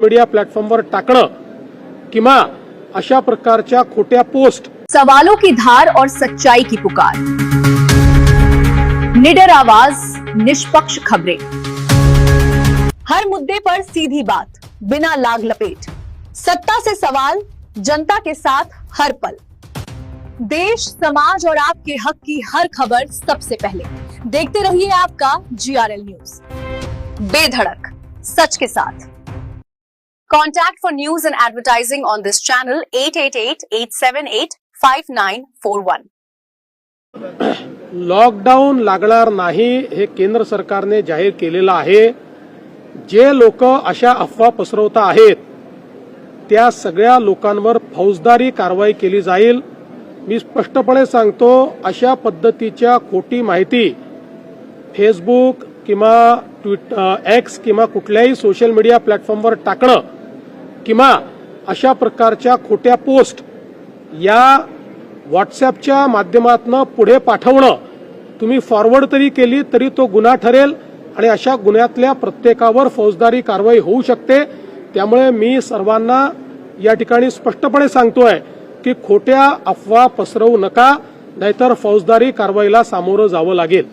Media प्लॅटफॉर्मवर टाकणं किंवा अशा प्रकारच्या खोट्या पोस्ट। सवालों की धार और सच्चाई की पुकार, निडर आवाज, निष्पक्ष खबरें, हर मुद्दे पर सीधी बात, बिना लाग लपेट, सत्ता से सवाल, जनता के साथ हर पल, देश समाज और आपके हक की हर खबर सबसे पहले। देखते रहिए आपका GRL न्यूज, बेधड़क सच के साथ। Contact for news and advertising on this channel 888-878-5941. Lockdown लागणार नाही हे केंद्र सरकारने जाहीर केलेलं आहे। जे लोक अशा अफवा पसरवत आहेत त्या सगळ्या लोकांवर फौजदारी कारवाई केली जाईल। मी स्पष्टपणे सांगतो, अशा पद्धतीच्या खोटी माहिती फेसबुक किंवा एक्स किंवा कुठल्याही सोशल मीडिया प्लॅटफॉर्मवर टाकणं किंवा अशा प्रकारच्या खोट्या पोस्ट या व्हॉट्सअपच्या माध्यमातून पुढे पाठवणं, तुम्ही फॉरवर्ड तरी केली तरी तो गुन्हा ठरेल आणि अशा गुन्ह्यातल्या प्रत्येकावर फौजदारी कारवाई होऊ शकते। त्यामुळे मी सर्वांना या ठिकाणी स्पष्टपणे सांगतोय की खोट्या अफवा पसरवू नका, नाहीतर फौजदारी कारवाईला सामोरं जावं लागेल।